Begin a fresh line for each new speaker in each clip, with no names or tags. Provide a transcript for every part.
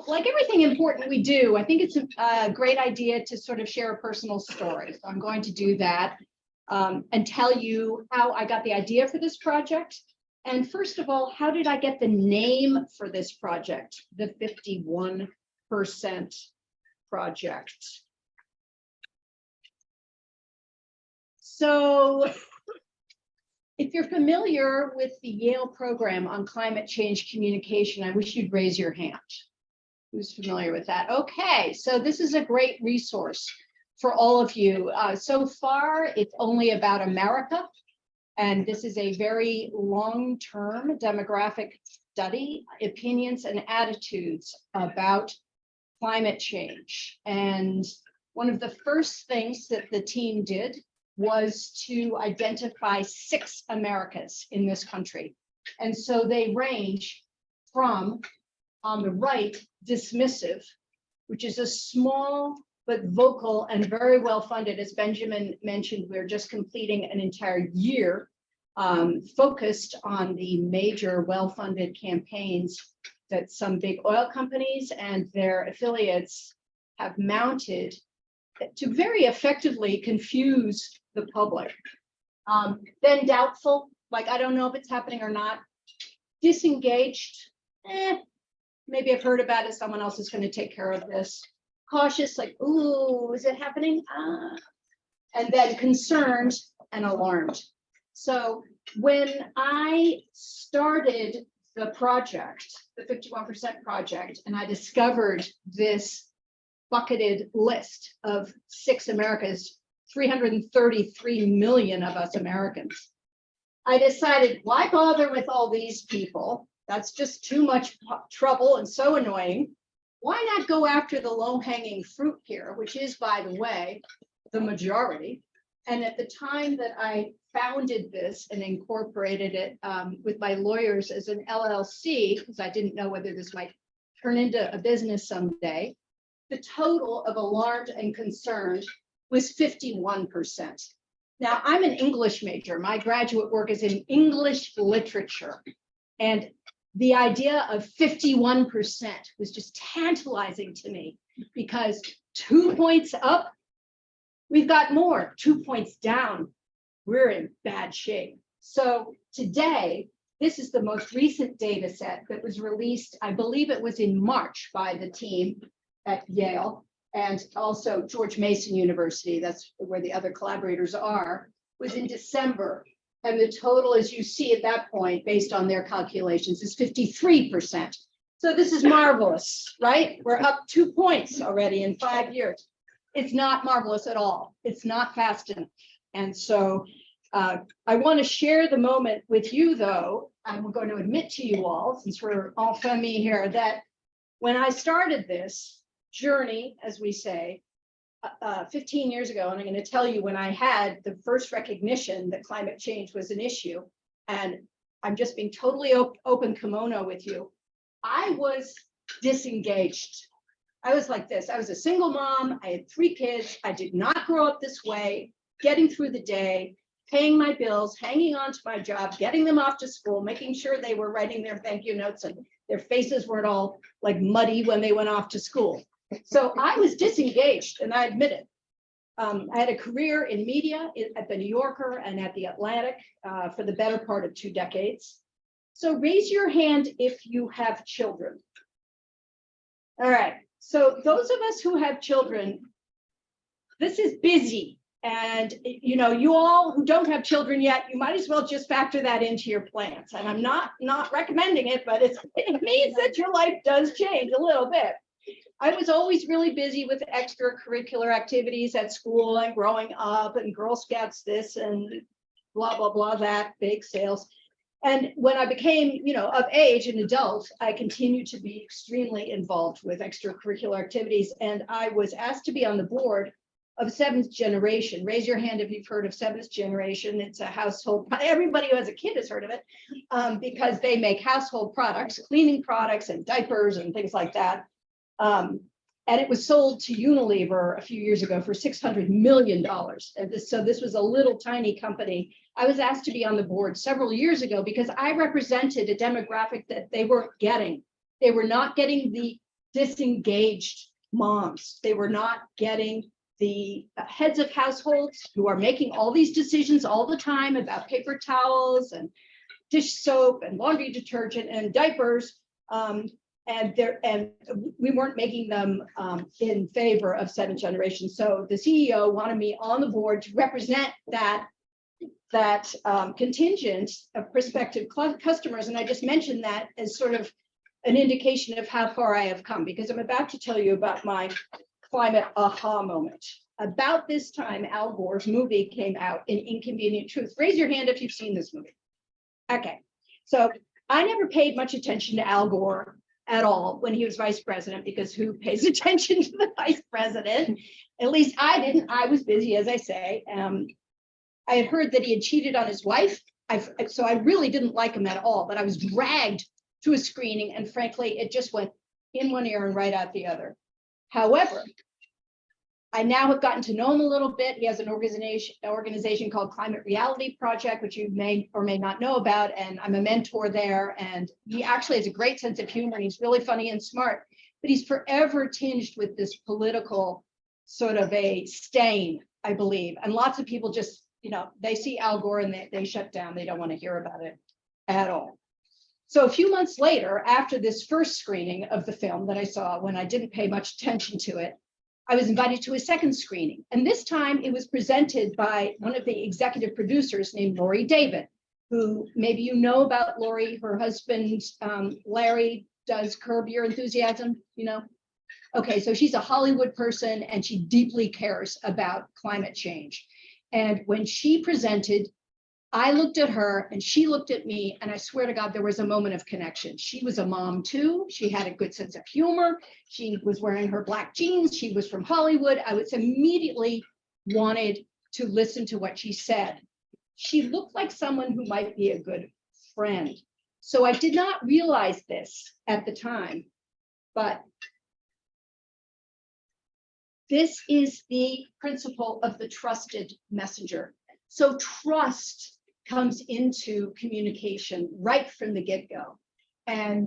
So like everything important we do, I think it's a great idea to sort of share a personal story. So I'm going to do that and tell you how I got the idea for this project. And first of all, how did I get the name for this project, the 51% project? So if you're familiar with the Yale program on climate change communication, I wish you'd raise your hand. Who's familiar with that? Okay, so this is a great resource for all of you. So far, it's only about America, and this is a very long-term demographic study, opinions and attitudes about climate change. And one of the first things that the team did was to identify 6 Americas in this country. And so they range from, on the right, dismissive, which is a small but vocal and very well funded. As Benjamin mentioned, we're just completing an entire year focused on the major well-funded campaigns that some big oil companies and their affiliates have mounted to very effectively confuse the public. Then doubtful, like I don't know if it's happening or not. Disengaged, maybe I've heard about it, someone else is going to take care of this. Cautious, like, ooh, is it happening? And then concerned and alarmed. So when I started the project, the 51% project, and I discovered this bucketed list of 6 Americas, 333 million of us Americans, I decided, why bother with all these people? That's just too much trouble and so annoying. Why not go after the low-hanging fruit here, which is, by the way, the majority? And at the time that I founded this and incorporated it with my lawyers as an LLC, because I didn't know whether this might turn into a business someday, the total of alarmed and concerned was 51%. Now, I'm an English major. My graduate work is in English literature. And the idea of 51% was just tantalizing to me, because 2 points up, we've got more. 2 points down, we're in bad shape. So today, this is the most recent data set that was released, I believe it was in March, by the team at Yale and also George Mason University, that's where the other collaborators are, was in December. And the total, as you see at that point, based on their calculations, is 53%. So this is marvelous, right? We're up 2 points already in 5 years. It's not marvelous at all. It's not fast enough. And so I want to share the moment with you, though. I'm going to admit to you all, since we're en famille here, that when I started this journey, as we say, 15 years ago, and I'm going to tell you when I had the first recognition that climate change was an issue, and I'm just being totally open kimono with you, I was disengaged. I was like this. I was a single mom. I had 3 kids. I did not grow up this way, getting through the day, paying my bills, hanging on to my job, getting them off to school, making sure they were writing their thank you notes and their faces weren't all like muddy when they went off to school. So I was disengaged, and I admit it. I had a career in media at the New Yorker and at the Atlantic for the better part of 2 decades. So raise your hand if you have children. All right. So those of us who have children, this is busy. And, you know, you all who don't have children yet, you might as well just factor that into your plans. And I'm not recommending it, but it means that your life does change a little bit. I was always really busy with extracurricular activities at school and growing up, and Girl Scouts this and blah, blah, blah, that, bake sales. And when I became, you know, of age, an adult, I continued to be extremely involved with extracurricular activities. And I was asked to be on the board of Seventh Generation. Raise your hand if you've heard of Seventh Generation. It's a household, everybody who has a kid has heard of it, because they make household products, cleaning products and diapers and things like that. And it was sold to Unilever a few years ago for $600 million. And so this was a little tiny company. I was asked to be on the board several years ago because I represented a demographic that they weren't getting. They were not getting the disengaged moms. They were not getting the heads of households who are making all these decisions all the time about paper towels and dish soap and laundry detergent and diapers. And we weren't making them in favor of seventh generation. So the CEO wanted me on the board to represent that contingent of prospective customers. And I just mentioned that as sort of an indication of how far I have come, because I'm about to tell you about my climate aha moment. About this time, Al Gore's movie came out, An Inconvenient Truth. Raise your hand if you've seen this movie. Okay, so I never paid much attention to Al Gore at all when he was vice president, because who pays attention to the vice president? At least I didn't. I was busy, as I say. I had heard that he had cheated on his wife, so I really didn't like him at all, but I was dragged to a screening, and frankly, it just went in one ear and right out the other. However, I now have gotten to know him a little bit. He has an organization called Climate Reality Project, which you may or may not know about, and I'm a mentor there. And he actually has a great sense of humor, and he's really funny and smart, but he's forever tinged with this political sort of a stain, I believe. And lots of people just, they see Al Gore and they shut down. They don't want to hear about it at all. So a few months later, after this first screening of the film that I saw when I didn't pay much attention to it, I was invited to a second screening. And this time it was presented by one of the executive producers named Lori David, who maybe you know about Lori. Her husband, Larry, does Curb Your Enthusiasm, Okay, so she's a Hollywood person and she deeply cares about climate change. And when she presented, I looked at her and she looked at me, and I swear to God, there was a moment of connection. She was a mom too. She had a good sense of humor. She was wearing her black jeans. She was from Hollywood. I was immediately wanted to listen to what she said. She looked like someone who might be a good friend. So I did not realize this at the time, but this is the principle of the trusted messenger. So trust comes into communication right from the get-go. And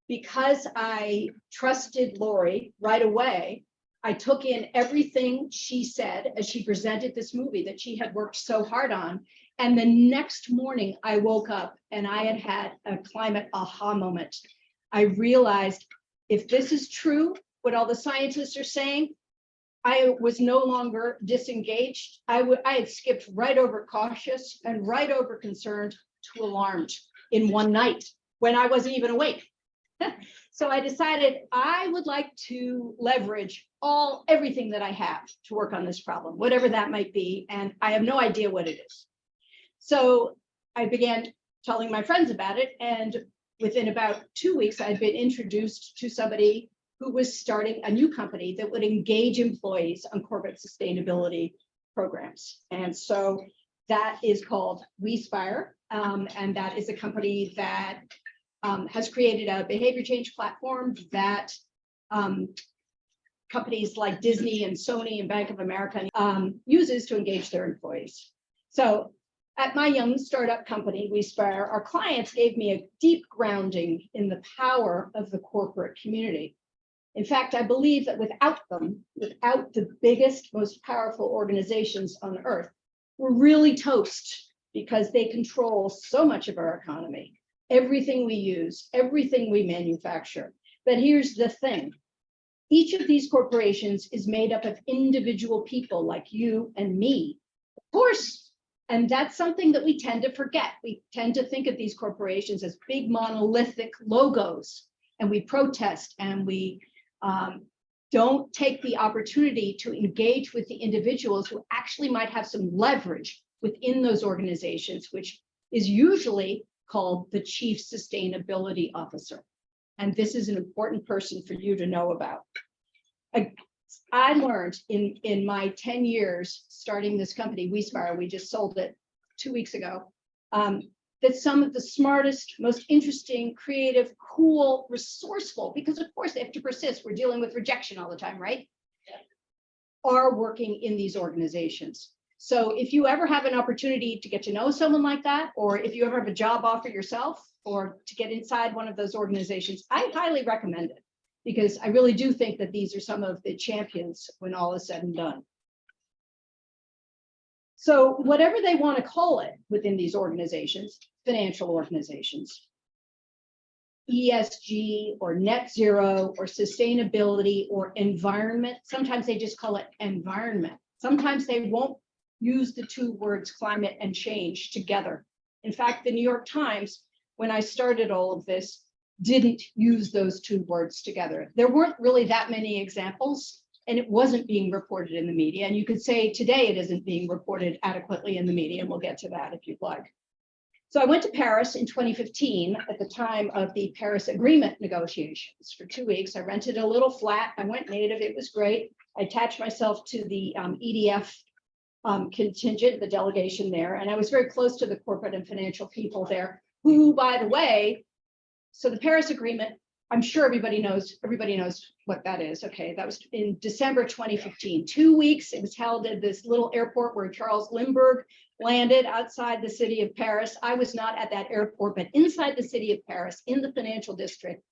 because I trusted Lori right away, I took in everything she said as she presented this movie that she had worked so hard on. And the next morning I woke up and I had had a climate aha moment. I realized, if this is true, what all the scientists are saying, I was no longer disengaged. I had skipped right over cautious and right over concerned to alarmed in one night when I wasn't even awake. So I decided I would like to leverage everything that I have to work on this problem, whatever that might be. And I have no idea what it is. So I began telling my friends about it. And within about 2 weeks, I'd been introduced to somebody who was starting a new company that would engage employees on corporate sustainability programs. And so that is called WeSpire. And that is a company that has created a behavior change platform that companies like Disney and Sony and Bank of America uses to engage their employees. So at my young startup company, WeSpire, our clients gave me a deep grounding in the power of the corporate community. In fact, I believe that without them, without the biggest, most powerful organizations on earth, we're really toast, because they control so much of our economy, everything we use, everything we manufacture. But here's the thing. Each of these corporations is made up of individual people like you and me, of course. And that's something that we tend to forget. We tend to think of these corporations as big monolithic logos, and we protest and we don't take the opportunity to engage with the individuals who actually might have some leverage within those organizations, which is usually called the Chief Sustainability Officer. And this is an important person for you to know about. I learned in my 10 years starting this company, WeSpire, we just sold it 2 weeks ago, that some of the smartest, most interesting, creative, cool, resourceful, because of course they have to persist. We're dealing with rejection all the time, right? Yeah. Are working in these organizations. So if you ever have an opportunity to get to know someone like that, or if you ever have a job offer yourself, or to get inside one of those organizations, I highly recommend it, because I really do think that these are some of the champions when all is said and done. So whatever they want to call it within these organizations, financial organizations, ESG or net zero or sustainability or environment, sometimes they just call it environment. Sometimes they won't use the two words climate and change together. In fact, the New York Times, when I started all of this, didn't use those two words together. There weren't really that many examples, and it wasn't being reported in the media. And you could say today it isn't being reported adequately in the media, and we'll get to that if you'd like. So I went to Paris in 2015 at the time of the Paris Agreement negotiations for 2 weeks. I rented a little flat. I went native. It was great. I attached myself to the EDF contingent, the delegation there, and I was very close to the corporate and financial people there, who, by the way, so the Paris Agreement, I'm sure everybody knows what that is. Okay, that was in December 2015. 2 weeks, it was held at this little airport where Charles Lindbergh landed outside the city of Paris. I was not at that airport, but inside the city of Paris, in the financial district,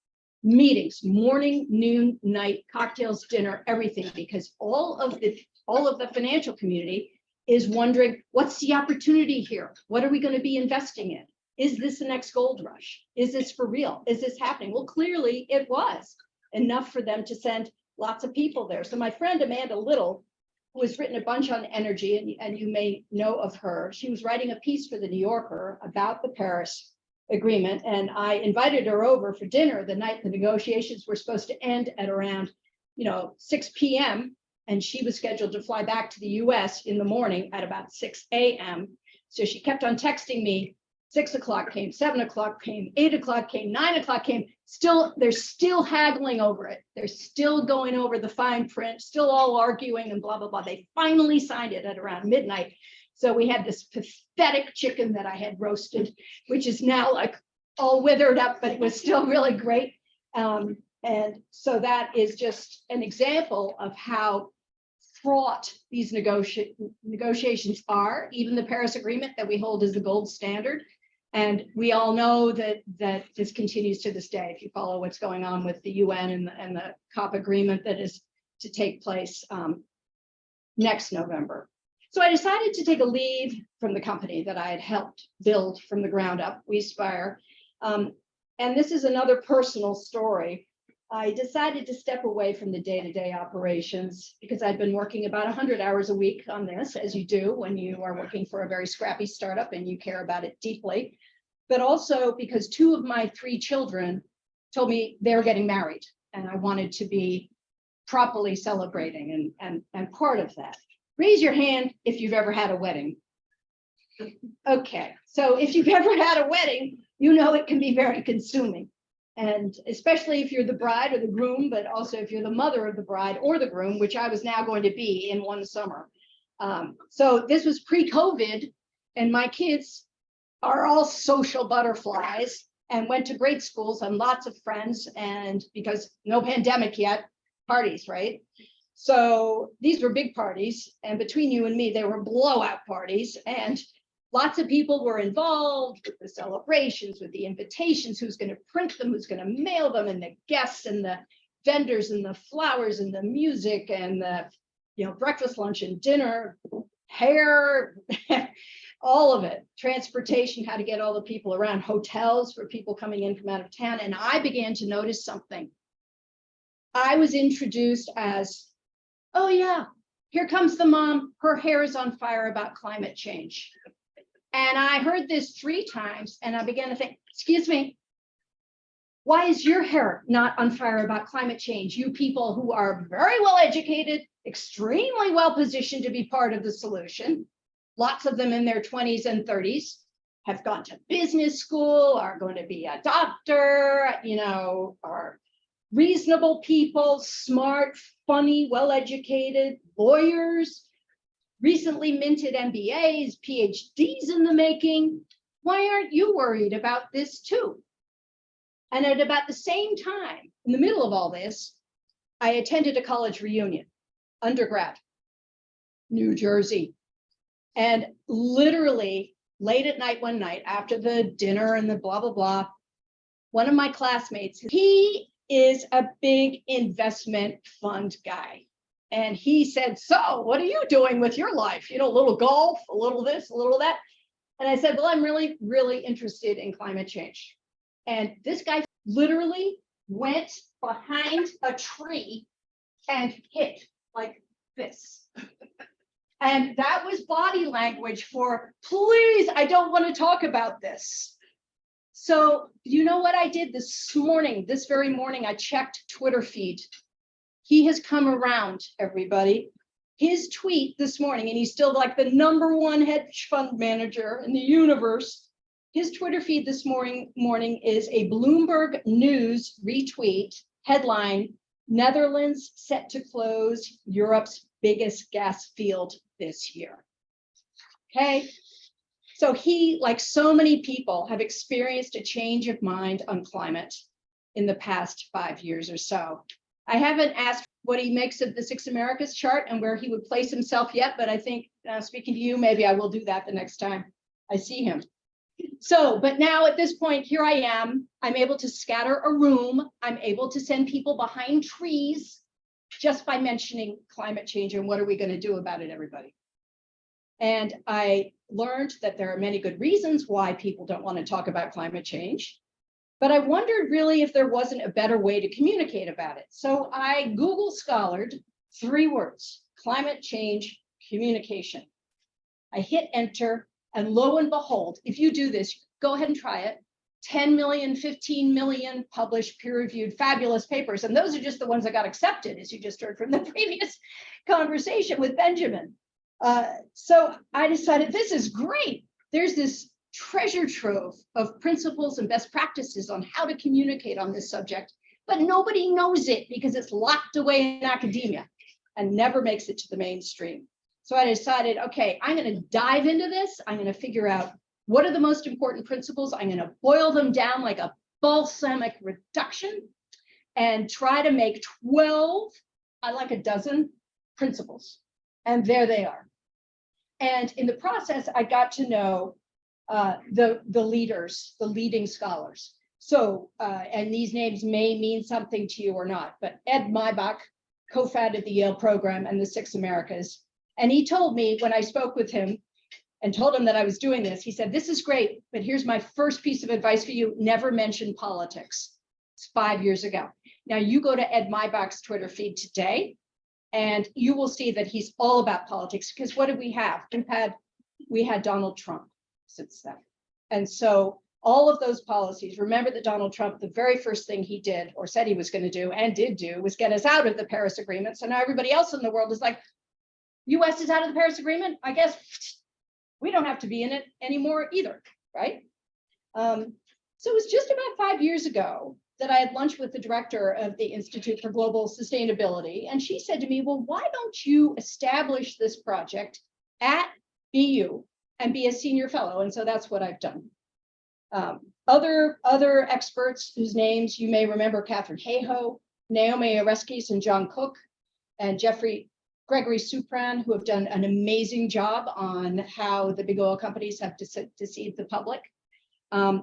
meetings, morning, noon, night, cocktails, dinner, everything, because all of the financial community is wondering, what's the opportunity here? What are we going to be investing in? Is this the next gold rush? Is this for real? Is this happening? Well, clearly it was enough for them to send lots of people there. So my friend Amanda Little, who has written a bunch on energy, and you may know of her, she was writing a piece for the New Yorker about the Paris Agreement, and I invited her over for dinner the night the negotiations were supposed to end at around 6 p.m. and she was scheduled to fly back to the US in the morning at about 6 a.m. So she kept on texting me. 6 o'clock came, 7 o'clock came, 8 o'clock came, 9 o'clock came. They're still haggling over it. They're still going over the fine print, still all arguing and blah, blah, blah. They finally signed it at around midnight. So we had this pathetic chicken that I had roasted, which is now like all withered up, but it was still really great. And so that is just an example of how fraught these negotiations are. Even the Paris Agreement that we hold as the gold standard. And we all know that this continues to this day. If you follow what's going on with the UN and the COP agreement that is to take place next November. So I decided to take a leave from the company that I had helped build from the ground up, WeSpire. And this is another personal story. I decided to step away from the day-to-day operations because I'd been working about 100 hours a week on this, as you do when you are working for a very scrappy startup and you care about it deeply. But also because 2 of my 3 children told me they were getting married and I wanted to be properly celebrating and part of that. Raise your hand if you've ever had a wedding. Okay, so if you've ever had a wedding, you know it can be very consuming. And especially if you're the bride or the groom, but also if you're the mother of the bride or the groom, which I was now going to be in one summer. So this was pre-COVID, and my kids are all social butterflies and went to great schools and lots of friends, and because no pandemic yet, parties, right? So these were big parties, and between you and me, they were blowout parties, and lots of people were involved with the celebrations, with the invitations, who's going to print them, who's going to mail them, and the guests and the vendors and the flowers and the music and the breakfast, lunch, and dinner, hair, all of it, transportation, how to get all the people around, hotels for people coming in from out of town. And I began to notice something. I was introduced as, oh yeah, here comes the mom, her hair is on fire about climate change. And I heard this 3 times and I began to think, excuse me, why is your hair not on fire about climate change? You people who are very well educated, extremely well positioned to be part of the solution, lots of them in their 20s and 30s, have gone to business school, are going to be a doctor, are reasonable people, smart, funny, well-educated, lawyers, recently minted MBAs, PhDs in the making. Why aren't you worried about this too? And at about the same time, in the middle of all this, I attended a college reunion, undergrad, New Jersey. And literally late at night, one night after the dinner and the blah, blah, blah, one of my classmates, he is a big investment fund guy. And he said, so what are you doing with your life? You know, a little golf, a little this, a little that. And I said, well, I'm really, really interested in climate change. And this guy literally went behind a tree and hit like this. And that was body language for, please, I don't want to talk about this. So you know what I did this morning, this very morning, I checked Twitter feed. He has come around, everybody. His tweet this morning, and he's still like the #1 hedge fund manager in the universe. His Twitter feed this morning is a Bloomberg News retweet headline, Netherlands set to close Europe's biggest gas field this year. Okay. So he, like so many people, have experienced a change of mind on climate in the past 5 years or so. I haven't asked what he makes of the Six Americas chart and where he would place himself yet, but I think speaking to you, maybe I will do that the next time I see him. So, but now at this point, here I am. I'm able to scatter a room. I'm able to send people behind trees just by mentioning climate change and what are we going to do about it, everybody. And I learned that there are many good reasons why people don't want to talk about climate change. But I wondered really if there wasn't a better way to communicate about it. So I Google scholared 3 words, climate change communication. I hit enter, and lo and behold, if you do this, go ahead and try it. 10 million, 15 million published peer-reviewed fabulous papers. And those are just the ones that got accepted, as you just heard from the previous conversation with Benjamin. So I decided this is great. There's this treasure trove of principles and best practices on how to communicate on this subject, but nobody knows it because it's locked away in academia and never makes it to the mainstream. So I decided, okay, I'm going to dive into this. I'm going to figure out what are the most important principles. I'm going to boil them down like a balsamic reduction and try to make 12, I like a dozen principles. And there they are. And in the process, I got to know the leaders, the leading scholars. So, and these names may mean something to you or not, but Ed Maibach co-founded the Yale program and the Six Americas. And he told me when I spoke with him and told him that I was doing this, he said, this is great, but here's my first piece of advice for you, never mention politics. It's 5 years ago. Now you go to Ed Maibach's Twitter feed today, and you will see that he's all about politics, because what did we have? We had Donald Trump since then. And so all of those policies, remember that Donald Trump, the very first thing he did or said he was going to do and did do was get us out of the Paris Agreement. So now everybody else in the world is like, US is out of the Paris Agreement. I guess we don't have to be in it anymore either, right? So it was just about 5 years ago that I had lunch with the director of the Institute for Global Sustainability. And she said to me, well, why don't you establish this project at BU and be a senior fellow? And so that's what I've done. Other experts whose names you may remember, Catherine Hayhoe, Naomi Oreskes, and John Cook, and Gregory Supran, who have done an amazing job on how the big oil companies have deceived the public.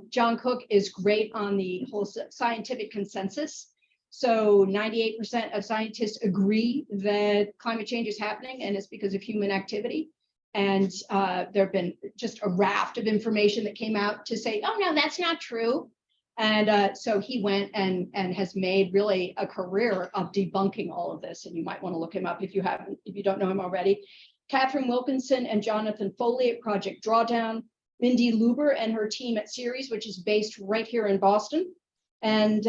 John Cook is great on the whole scientific consensus. So 98% of scientists agree that climate change is happening and it's because of human activity. And there have been just a raft of information that came out to say, oh, no, that's not true. And so he went and has made really a career of debunking all of this. And you might want to look him up if you don't know him already. Catherine Wilkinson and Jonathan Foley at Project Drawdown, Mindy Luber and her team at Ceres, which is based right here in Boston, and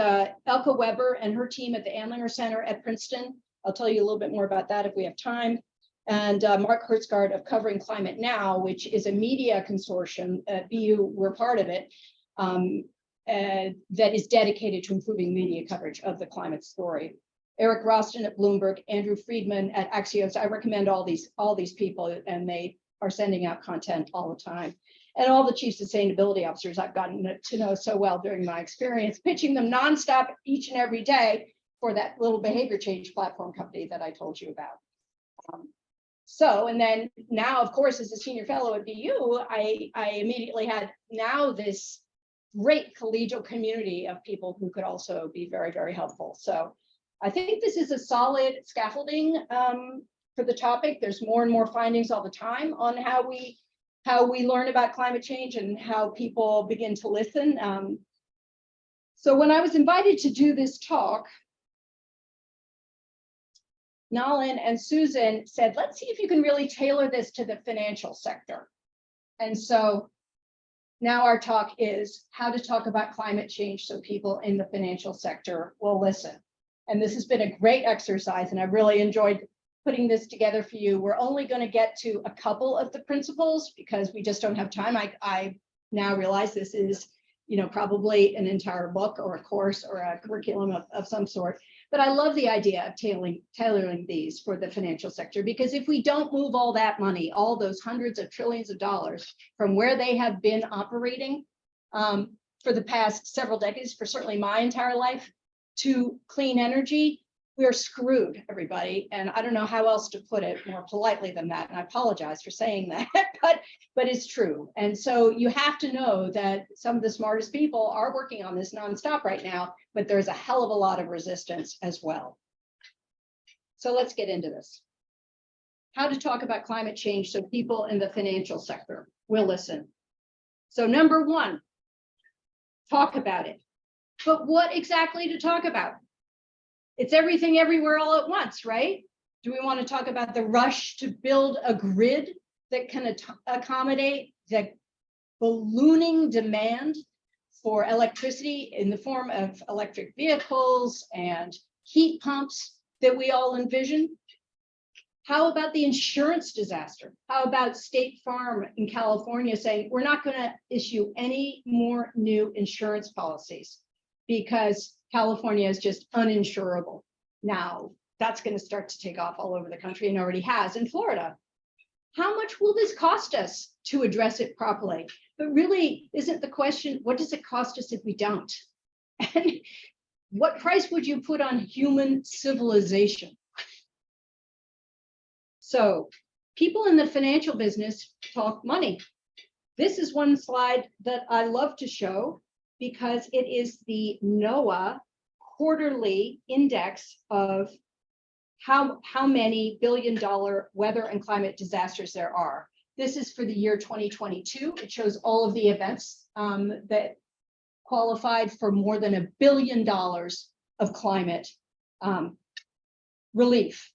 Elke Weber and her team at the Andlinger Center at Princeton. I'll tell you a little bit more about that if we have time. And Mark Hertzgaard of Covering Climate Now, which is a media consortium. BU, we're part of it, that is dedicated to improving media coverage of the climate story. Eric Roston at Bloomberg, Andrew Friedman at Axios. I recommend all these people, and they are sending out content all the time. And all the chief sustainability officers I've gotten to know so well during my experience, pitching them nonstop each and every day for that little behavior change platform company that I told you about. So, and then now, of course, as a senior fellow at BU, I immediately had now this great collegial community of people who could also be very, very helpful. So I think this is a solid scaffolding for the topic. There's more and more findings all the time on how we learn about climate change and how people begin to listen. So when I was invited to do this talk, Nalin and Susan said, let's see if you can really tailor this to the financial sector. And so now our talk is how to talk about climate change so people in the financial sector will listen. And this has been a great exercise, and I really enjoyed putting this together for you. We're only going to get to a couple of the principles because we just don't have time. I now realize this is, probably an entire book or a course or a curriculum of some sort. But I love the idea of tailoring these for the financial sector, because if we don't move all that money, all those hundreds of trillions of dollars from where they have been operating for the past several decades, for certainly my entire life, to clean energy, we're screwed, everybody. And I don't know how else to put it more politely than that. And I apologize for saying that, but it's true. And so you have to know that some of the smartest people are working on this nonstop right now, but there's a hell of a lot of resistance as well. So let's get into this. How to talk about climate change so people in the financial sector will listen. So number one, talk about it. But what exactly to talk about? It's everything everywhere all at once, right? Do we want to talk about the rush to build a grid that can accommodate the ballooning demand for electricity in the form of electric vehicles and heat pumps that we all envision? How about the insurance disaster? How about State Farm in California saying, we're not going to issue any more new insurance policies because California is just uninsurable. Now, that's going to start to take off all over the country and already has in Florida. How much will this cost us to address it properly? But really, isn't the question, what does it cost us if we don't? And what price would you put on human civilization? So people in the financial business talk money. This is one slide that I love to show because it is the NOAA quarterly index of how many billion-dollar weather and climate disasters there are. This is for the year 2022. It shows all of the events that qualified for more than $1 billion of climate relief.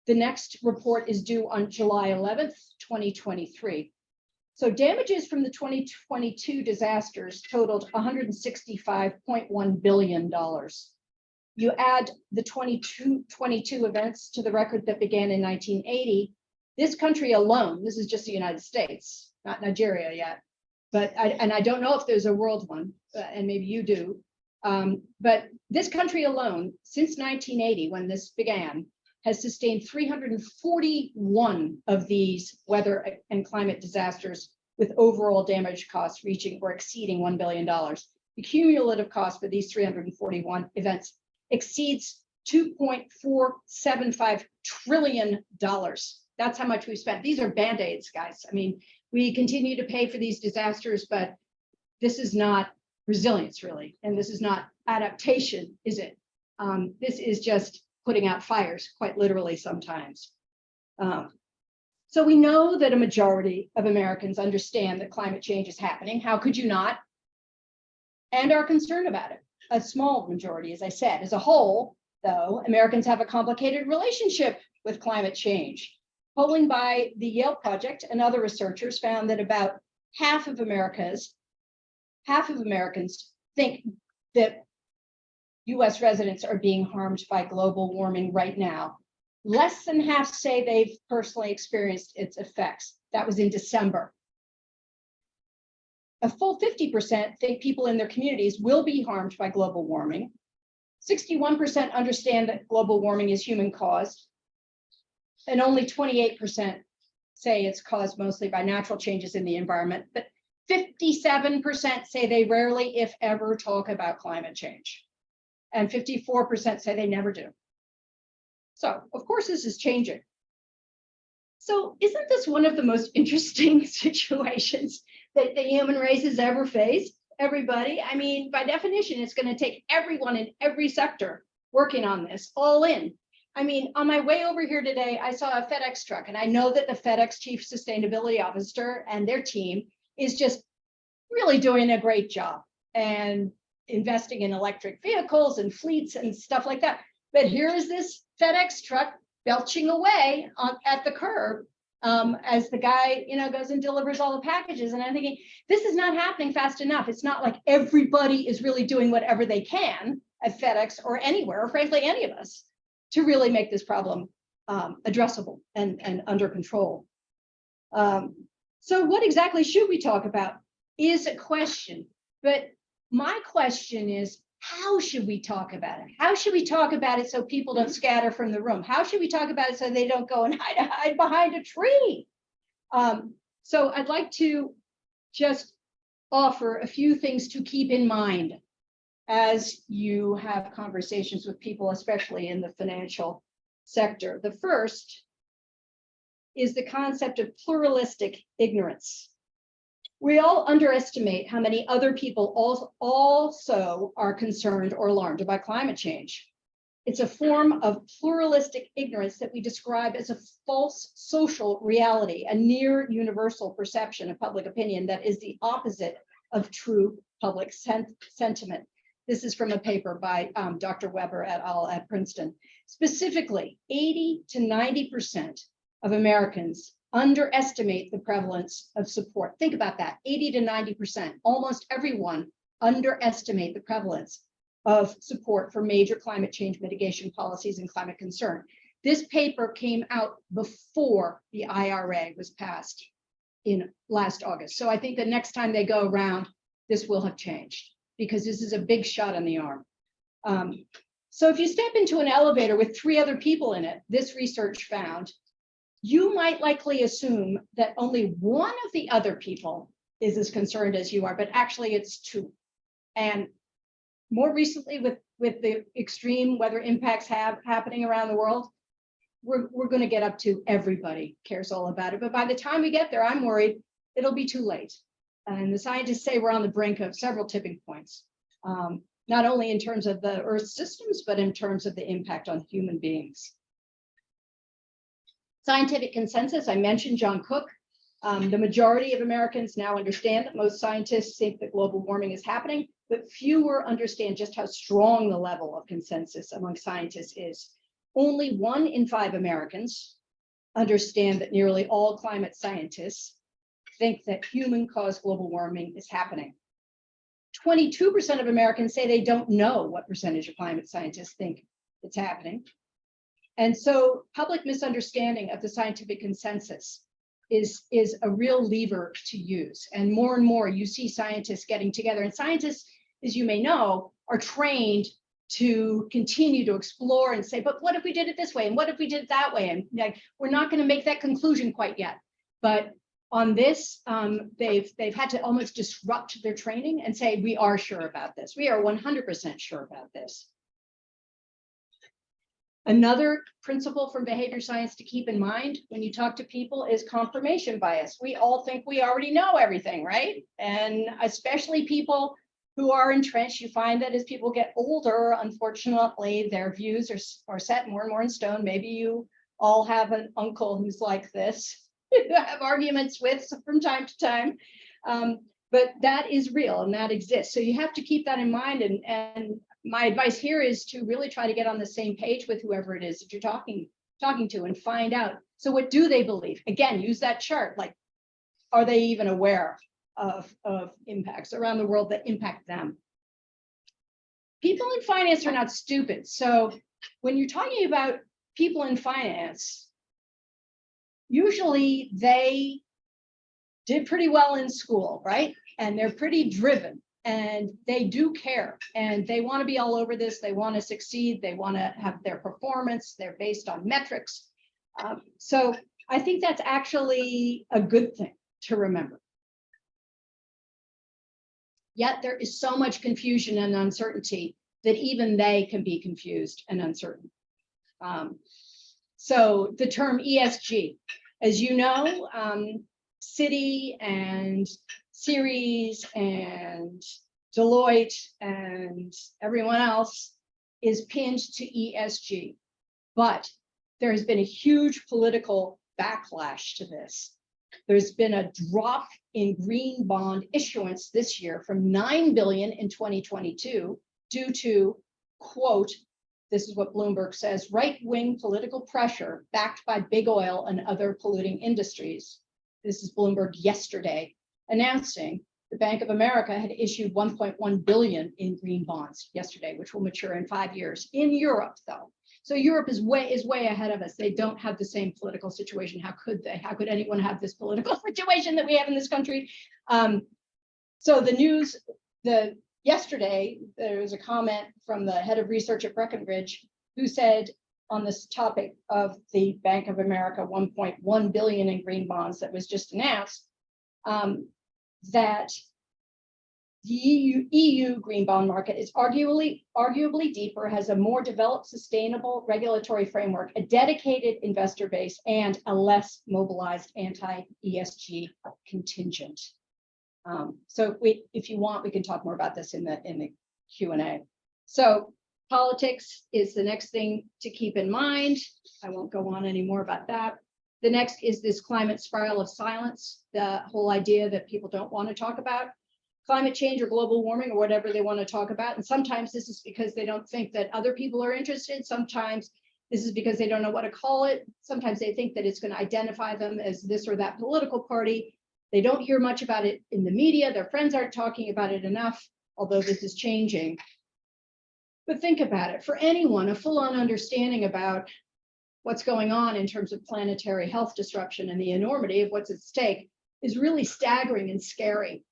The next report is due on July 11th, 2023. So damages from the 2022 disasters totaled $165.1 billion. You add the 2022 events to the record that began in 1980, this country alone, this is just the United States, not Nigeria yet, but I don't know if there's a world one, and maybe you do, but this country alone, since 1980, when this began, has sustained 341 of these weather and climate disasters with overall damage costs reaching or exceeding $1 billion. The cumulative cost for these 341 events exceeds $2.475 trillion. That's how much we've spent. These are Band-Aids, guys. I mean, we continue to pay for these disasters, but this is not resilience, really. And this is not adaptation, is it? This is just putting out fires, quite literally sometimes. So we know that a majority of Americans understand that climate change is happening. How could you not? And are concerned about it. A small majority, as I said. As a whole, though, Americans have a complicated relationship with climate change. Polling by the Yale Project and other researchers found that about half of Americans think that US residents are being harmed by global warming right now. Less than half say they've personally experienced its effects. That was in December. A full 50% think people in their communities will be harmed by global warming. 61% understand that global warming is human caused. And only 28% say it's caused mostly by natural changes in the environment. But 57% say they rarely, if ever, talk about climate change. And 54% say they never do. So, of course, this is changing. So, isn't this one of the most interesting situations that the human race has ever faced? everybody. I mean, by definition, it's going to take everyone in every sector working on this, all in. I mean, on my way over here today, I saw a FedEx truck, and I know that the FedEx Chief Sustainability Officer and their team is just really doing a great job and investing in electric vehicles and fleets and stuff like that. But here is this FedEx truck belching away at the curb as the guy, goes and delivers all the packages. And I'm thinking, this is not happening fast enough. It's not like everybody is really doing whatever they can at FedEx or anywhere, or frankly, any of us, to really make this problem addressable and under control. So what exactly should we talk about is a question. But my question is, how should we talk about it? How should we talk about it so people don't scatter from the room? How should we talk about it so they don't go and hide behind a tree? So I'd like to just offer a few things to keep in mind as you have conversations with people, especially in the financial sector. The first is the concept of pluralistic ignorance. We all underestimate how many other people also are concerned or alarmed about climate change. It's a form of pluralistic ignorance that we describe as a false social reality, a near universal perception of public opinion that is the opposite of true public sentiment. This is from a paper by Dr. Weber et al. At Princeton. Specifically, 80 to 90% of Americans underestimate the prevalence of support. Think about that, 80 to 90%. Almost everyone underestimate the prevalence of support for major climate change mitigation policies and climate concern. This paper came out before the IRA was passed in last August. So I think the next time they go around, this will have changed, because this is a big shot in the arm. So if you step into an elevator with 3 other people in it, this research found, you might likely assume that only one of the other people is as concerned as you are, but actually it's 2. And more recently, with the extreme weather impacts happening around the world, we're going to get up to everybody cares all about it. But by the time we get there, I'm worried it'll be too late. And the scientists say we're on the brink of several tipping points, not only in terms of the Earth's systems, but in terms of the impact on human beings. Scientific consensus, I mentioned John Cook. The majority of Americans now understand that most scientists think that global warming is happening, but fewer understand just how strong the level of consensus among scientists is. Only 1 in 5 Americans understand that nearly all climate scientists think that human-caused global warming is happening. 22% of Americans say they don't know what percentage of climate scientists think it's happening. And so public misunderstanding of the scientific consensus is a real lever to use. And more you see scientists getting together. And scientists, as you may know, are trained to continue to explore and say, but what if we did it this way? And what if we did it that way? And like, we're not going to make that conclusion quite yet. But on this, they've had to almost disrupt their training and say, we are sure about this. We are 100% sure about this. Another principle from behavior science to keep in mind when you talk to people is confirmation bias. We all think we already know everything, right? And especially people who are entrenched, you find that as people get older, unfortunately, their views are set more and more in stone. Maybe you all have an uncle who's like this, you have arguments with from time to time. But that is real and that exists. So you have to keep that in mind. And my advice here is to really try to get on the same page with whoever it is that you're talking to and find out. So what do they believe? Again, use that chart. Like, are they even aware of impacts around the world that impact them? People in finance are not stupid. So when you're talking about people in finance, usually they did pretty well in school, right? And they're pretty driven. And they do care, and they want to be all over this. They want to succeed. They want to have their performance. They're based on metrics. So I think that's actually a good thing to remember. Yet there is so much confusion and uncertainty that even they can be confused and uncertain. So the term ESG, as you know, Citi and Ceres and Deloitte and everyone else is pinned to ESG. But there has been a huge political backlash to this. There's been a drop in green bond issuance this year from 9 billion in 2022 due to, quote, this is what Bloomberg says, right-wing political pressure backed by big oil and other polluting industries. This is Bloomberg yesterday announcing the Bank of America had issued 1.1 billion in green bonds yesterday, which will mature in 5 years. In Europe, though. So Europe is way ahead of us. They don't have the same political situation. How could they? How could anyone have this political situation that we have in this country? So the news, yesterday, there was a comment from the head of research at Breckenridge who said on this topic of the Bank of America 1.1 billion in green bonds that was just announced, that the EU green bond market is arguably deeper, has a more developed, sustainable regulatory framework, a dedicated investor base, and a less mobilized anti-ESG contingent. So if you want, we can talk more about this in the Q&A. So politics is the next thing to keep in mind. I won't go on any more about that. The next is this climate spiral of silence, the whole idea that people don't want to talk about climate change or global warming or whatever they want to talk about. And sometimes this is because they don't think that other people are interested. Sometimes this is because they don't know what to call it. Sometimes they think that it's going to identify them as this or that political party. They don't hear much about it in the media. Their friends aren't talking about it enough, although this is changing. But think about it. For anyone, a full-on understanding about what's going on in terms of planetary health disruption and the enormity of what's at stake is really staggering and scary.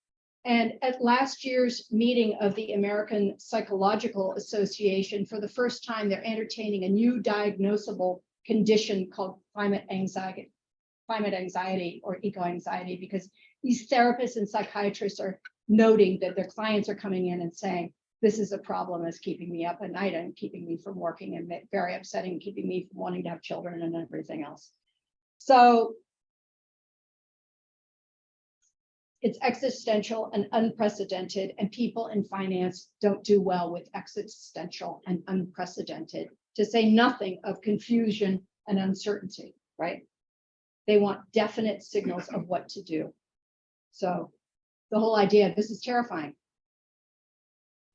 And at last year's meeting of the American Psychological Association, for the first time, they're entertaining a new diagnosable condition called climate anxiety or eco-anxiety, because these therapists and psychiatrists are noting that their clients are coming in and saying, this is a problem that's keeping me up at night and keeping me from working and very upsetting, keeping me from wanting to have children and everything else. So it's existential and unprecedented, and people in finance don't do well with existential and unprecedented, to say nothing of confusion and uncertainty, right? They want definite signals of what to do. So the whole idea, this is terrifying.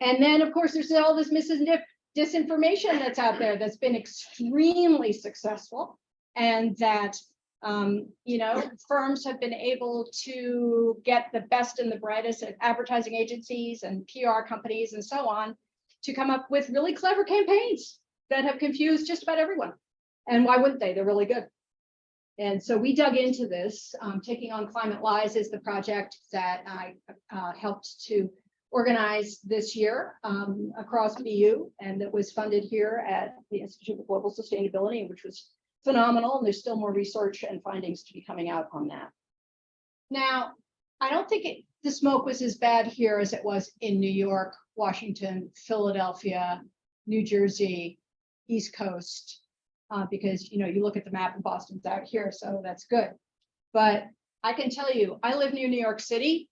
And then, of course, there's all this disinformation that's out there that's been extremely successful, and that firms have been able to get the best and the brightest at advertising agencies and PR companies and so on to come up with really clever campaigns that have confused just about everyone. And why wouldn't they? They're really good. And so we dug into this. Taking on Climate Lies is the project that I helped to organize this year across BU, and that was funded here at the Institute of Global Sustainability, which was phenomenal. And there's still more research and findings to be coming out on that. Now, I don't think the smoke was as bad here as it was in New York, Washington, Philadelphia, New Jersey, East Coast, because you look at the map and Boston's out here, so that's good. But I can tell you, I live near New York City.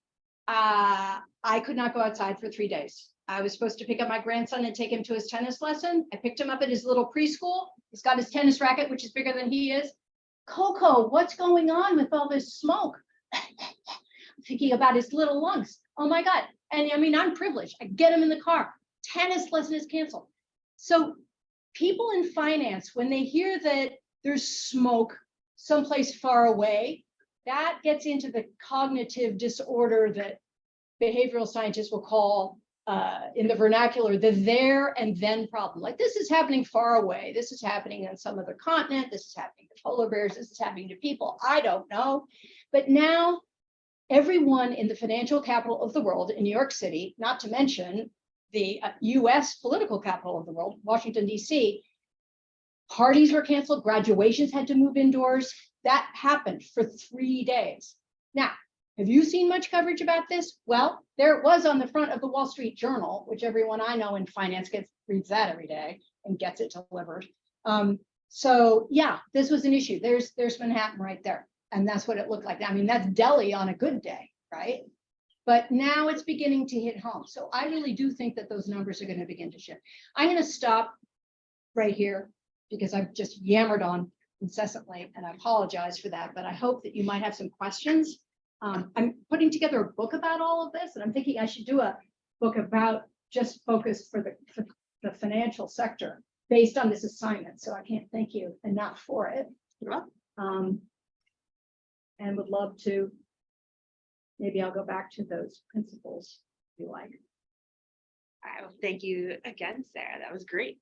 I could not go outside for 3 days. I was supposed to pick up my grandson and take him to his tennis lesson. I picked him up at his little preschool. He's got his tennis racket, which is bigger than he is. Coco, what's going on with all this smoke? Thinking about his little lungs. Oh my God. And I mean, I'm privileged. I get him in the car. Tennis lesson is canceled. So people in finance, when they hear that there's smoke someplace far away, that gets into the cognitive disorder that behavioral scientists will call, in the vernacular, the there and then problem. Like, this is happening far away. This is happening on some other continent. This is happening to polar bears. This is happening to people. I don't know. But now everyone in the financial capital of the world in New York City, not to mention the US political capital of the world, Washington, DC, parties were canceled, graduations had to move indoors. That happened for 3 days. Now, have you seen much coverage about this? Well, there it was on the front of the Wall Street Journal, which everyone I know in finance reads that every day and gets it delivered. So yeah, this was an issue. There's Manhattan right there. And that's what it looked like. I mean, that's Delhi on a good day, right? But now it's beginning to hit home. So I really do think that those numbers are going to begin to shift. I'm going to stop right here because I've just yammered on incessantly, and I apologize for that, but I hope that you might have some questions. I'm putting together a book about all of this, and I'm thinking I should do a book about just focus for the financial sector based on this assignment. So I can't thank you enough for it. And would love to, maybe I'll go back to those principles if you like.
I thank you again, Sarah. That was great.